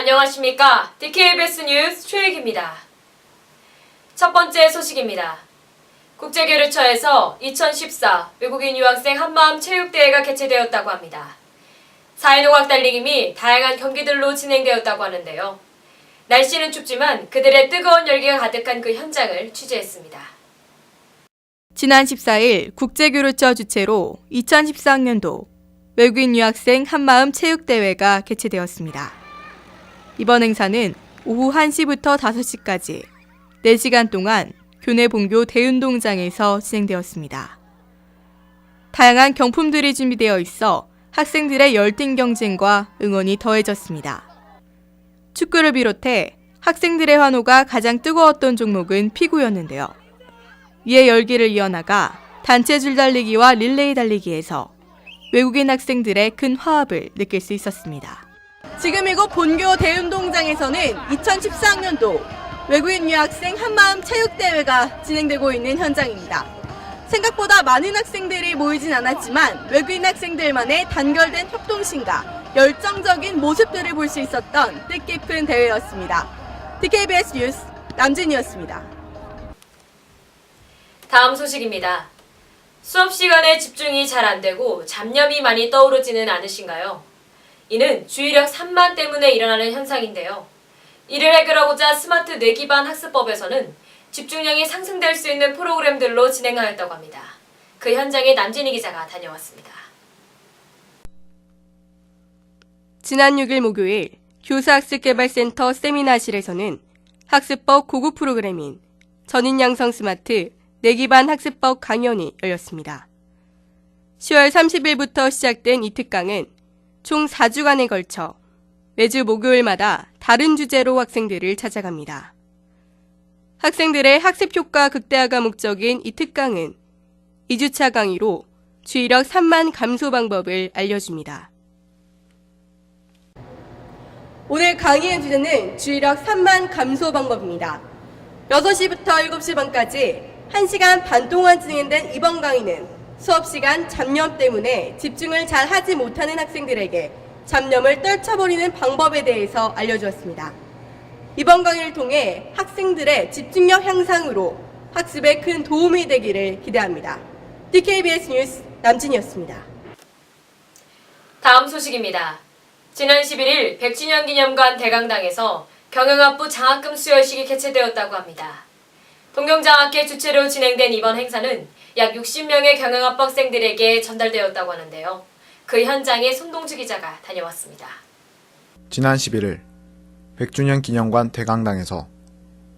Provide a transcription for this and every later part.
안녕하십니까. DKBS 뉴스 최익입니다. 첫 번째 소식입니다. 국제교류처에서 2014 외국인 유학생 한마음 체육대회가 개최되었다고 합니다. 사회농악 달리기 및 다양한 경기들로 진행되었다고 하는데요. 날씨는 춥지만 그들의 뜨거운 열기가 가득한 그 현장을 취재했습니다. 지난 14일 국제교류처 주최로 2014학년도 외국인 유학생 한마음 체육대회가 개최되었습니다. 이번 행사는 오후 1시부터 5시까지 4시간 동안 교내 본교 대운동장에서 진행되었습니다. 다양한 경품들이 준비되어 있어 학생들의 열띤 경쟁과 응원이 더해졌습니다. 축구를 비롯해 학생들의 환호가 가장 뜨거웠던 종목은 피구였는데요. 이에 열기를 이어나가 단체 줄달리기와 릴레이 달리기에서 외국인 학생들의 큰 화합을 느낄 수 있었습니다. 지금 이곳 본교 대운동장에서는 2014학년도 외국인 유학생 한마음 체육대회가 진행되고 있는 현장입니다. 생각보다 많은 학생들이 모이진 않았지만 외국인 학생들만의 단결된 협동심과 열정적인 모습들을 볼 수 있었던 뜻깊은 대회였습니다. DKBS 뉴스 남진이었습니다. 다음 소식입니다. 수업 시간에 집중이 잘 안 되고 잡념이 많이 떠오르지는 않으신가요? 이는 주의력 산만 때문에 일어나는 현상인데요. 이를 해결하고자 스마트 뇌 기반 학습법에서는 집중력이 상승될 수 있는 프로그램들로 진행하였다고 합니다. 그 현장에 남진희 기자가 다녀왔습니다. 지난 6일 목요일 교사학습개발센터 세미나실에서는 학습법 고급 프로그램인 전인양성 스마트 뇌 기반 학습법 강연이 열렸습니다. 10월 30일부터 시작된 이 특강은 총 4주간에 걸쳐 매주 목요일마다 다른 주제로 학생들을 찾아갑니다. 학생들의 학습 효과 극대화가 목적인 이 특강은 2주차 강의로 주의력 산만 감소 방법을 알려줍니다. 오늘 강의의 주제는 주의력 산만 감소 방법입니다. 6시부터 7시 반까지 1시간 반 동안 진행된 이번 강의는 수업시간 잡념 때문에 집중을 잘 하지 못하는 학생들에게 잡념을 떨쳐버리는 방법에 대해서 알려주었습니다. 이번 강의를 통해 학생들의 집중력 향상으로 학습에 큰 도움이 되기를 기대합니다. DKBS 뉴스 남진이었습니다. 다음 소식입니다. 지난 11일 100주년 기념관 대강당에서 경영학부 장학금 수여식이 개최되었다고 합니다. 동경장학회 주최로 진행된 이번 행사는 약 60명의 경영학부 학생들에게 전달되었다고 하는데요. 그 현장에 손동주 기자가 다녀왔습니다. 지난 11일 100주년 기념관 대강당에서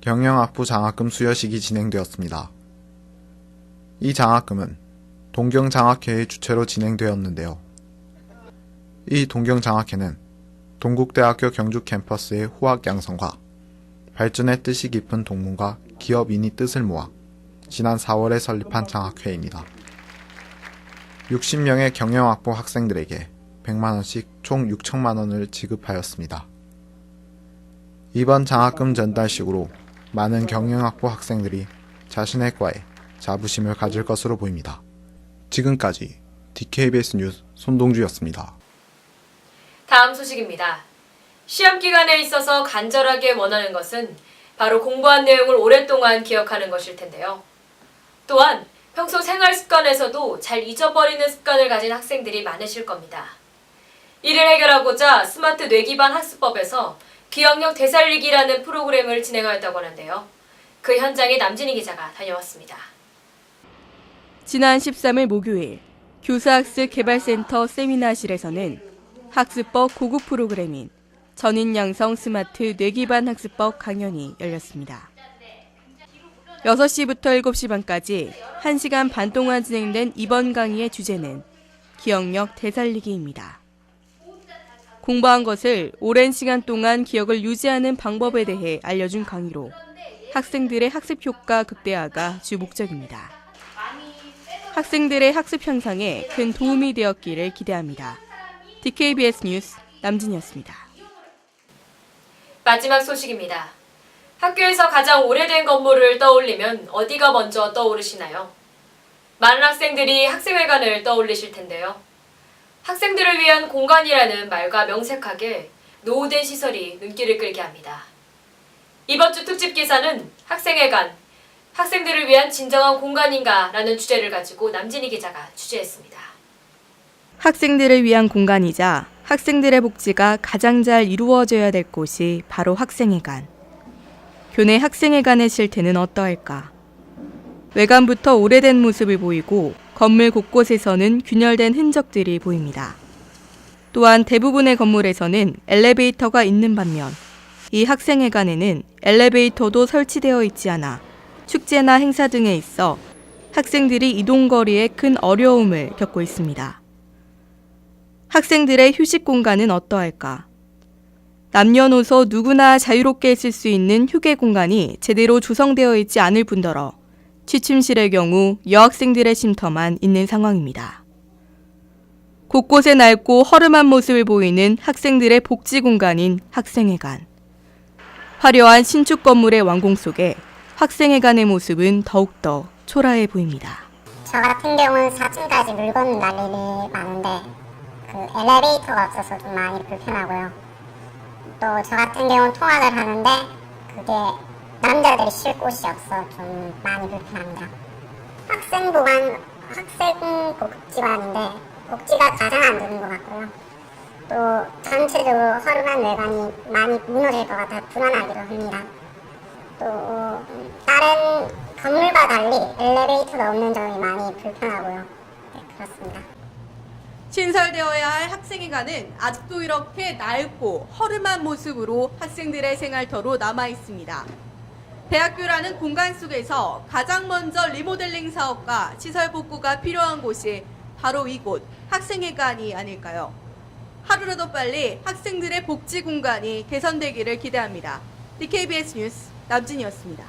경영학부 장학금 수여식이 진행되었습니다. 이 장학금은 동경장학회의 주최로 진행되었는데요. 이 동경장학회는 동국대학교 경주 캠퍼스의 후학 양성과 발전의 뜻이 깊은 동문과 기업인이 뜻을 모아 지난 4월에 설립한 장학회입니다. 60명의 경영학부 학생들에게 100만원씩 총 6천만원을 지급하였습니다. 이번 장학금 전달식으로 많은 경영학부 학생들이 자신의 과에 자부심을 가질 것으로 보입니다. 지금까지 DKBS 뉴스 손동주였습니다. 다음 소식입니다. 시험 기간에 있어서 간절하게 원하는 것은 바로 공부한 내용을 오랫동안 기억하는 것일 텐데요. 또한 평소 생활 습관에서도 잘 잊어버리는 습관을 가진 학생들이 많으실 겁니다. 이를 해결하고자 스마트 뇌 기반 학습법에서 기억력 되살리기라는 프로그램을 진행하였다고 하는데요. 그 현장에 남진희 기자가 다녀왔습니다. 지난 13일 목요일 교사학습개발센터 세미나실에서는 학습법 고급 프로그램인 전인양성 스마트 뇌 기반 학습법 강연이 열렸습니다. 6시부터 7시 반까지 1시간 반 동안 진행된 이번 강의의 주제는 기억력 되살리기입니다. 공부한 것을 오랜 시간 동안 기억을 유지하는 방법에 대해 알려준 강의로 학생들의 학습 효과 극대화가 주 목적입니다. 학생들의 학습 향상에 큰 도움이 되었기를 기대합니다. DKBS 뉴스 남진이었습니다. 마지막 소식입니다. 학교에서 가장 오래된 건물을 떠올리면 어디가 먼저 떠오르시나요? 많은 학생들이 학생회관을 떠올리실 텐데요. 학생들을 위한 공간이라는 말과 명색하게 노후된 시설이 눈길을 끌게 합니다. 이번 주 특집 기사는 학생회관, 학생들을 위한 진정한 공간인가 라는 주제를 가지고 남진희 기자가 취재했습니다. 학생들을 위한 공간이자 학생들의 복지가 가장 잘 이루어져야 될 곳이 바로 학생회관. 교내 학생회관의 실태는 어떠할까? 외관부터 오래된 모습을 보이고 건물 곳곳에서는 균열된 흔적들이 보입니다. 또한 대부분의 건물에서는 엘리베이터가 있는 반면 이 학생회관에는 엘리베이터도 설치되어 있지 않아 축제나 행사 등에 있어 학생들이 이동거리에 큰 어려움을 겪고 있습니다. 학생들의 휴식 공간은 어떠할까? 남녀노소 누구나 자유롭게 쓸 수 있는 휴게 공간이 제대로 조성되어 있지 않을 뿐더러 취침실의 경우 여학생들의 쉼터만 있는 상황입니다. 곳곳에 낡고 허름한 모습을 보이는 학생들의 복지 공간인 학생회관. 화려한 신축 건물의 완공 속에 학생회관의 모습은 더욱더 초라해 보입니다. 저 같은 경우는 4층까지 물건 날리는 많은데 그 엘리베이터가 없어서 좀 많이 불편하고요. 또 저 같은 경우는 통학을 하는데 그게 남자들이 쉴 곳이 없어 좀 많이 불편합니다. 학생 복지관인데 복지가 가장 안 되는 것 같고요. 또 전체적으로 허름한 외관이 많이 무너질 것 같아 불안하기도 합니다. 또 다른 건물과 달리 엘리베이터가 없는 점이 많이 불편하고요. 네, 그렇습니다. 신설되어야 할 학생회관은 아직도 이렇게 낡고 허름한 모습으로 학생들의 생활터로 남아 있습니다. 대학교라는 공간 속에서 가장 먼저 리모델링 사업과 시설 복구가 필요한 곳이 바로 이곳 학생회관이 아닐까요? 하루라도 빨리 학생들의 복지 공간이 개선되기를 기대합니다. DKBS 뉴스 남진이었습니다.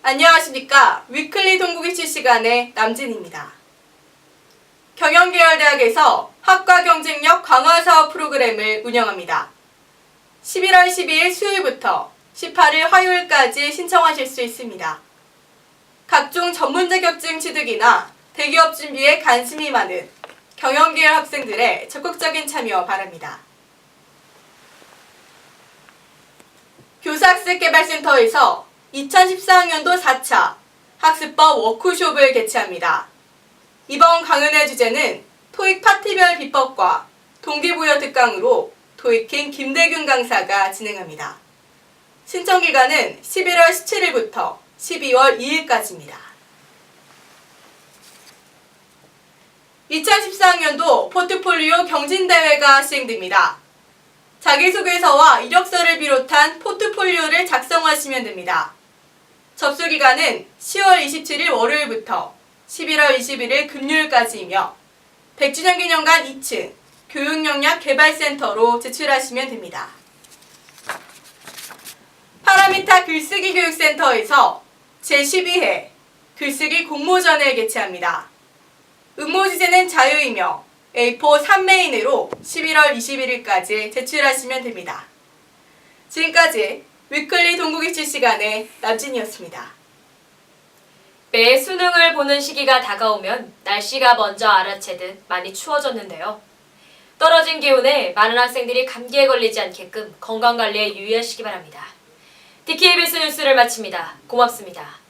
안녕하십니까. 위클리 동국이 실시간의 남진입니다. 경영계열대학에서 학과 경쟁력 강화 사업 프로그램을 운영합니다. 11월 12일 수요일부터 18일 화요일까지 신청하실 수 있습니다. 각종 전문 자격증 취득이나 대기업 준비에 관심이 많은 경영계열 학생들의 적극적인 참여 바랍니다. 교사학습개발센터에서 2014학년도 4차 학습법 워크숍을 개최합니다. 이번 강연의 주제는 토익 파트별 비법과 동기부여 특강으로 토익킹 김대균 강사가 진행합니다. 신청 기간은 11월 17일부터 12월 2일까지입니다. 2014학년도 포트폴리오 경진대회가 시행됩니다. 자기소개서와 이력서를 비롯한 포트폴리오를 작성하시면 됩니다. 접수 기간은 10월 27일 월요일부터 11월 21일 금요일까지이며 100주년 기념관 2층 교육역량개발센터로 제출하시면 됩니다. 파라미타 글쓰기 교육센터에서 제12회 글쓰기 공모전을 개최합니다. 응모지제는 자유이며 A4 3메인으로 11월 21일까지 제출하시면 됩니다. 지금까지 위클리 동국이 실시간의 남진이었습니다. 매 수능을 보는 시기가 다가오면 날씨가 먼저 알아채듯 많이 추워졌는데요. 떨어진 기온에 많은 학생들이 감기에 걸리지 않게끔 건강관리에 유의하시기 바랍니다. DKBS 뉴스를 마칩니다. 고맙습니다.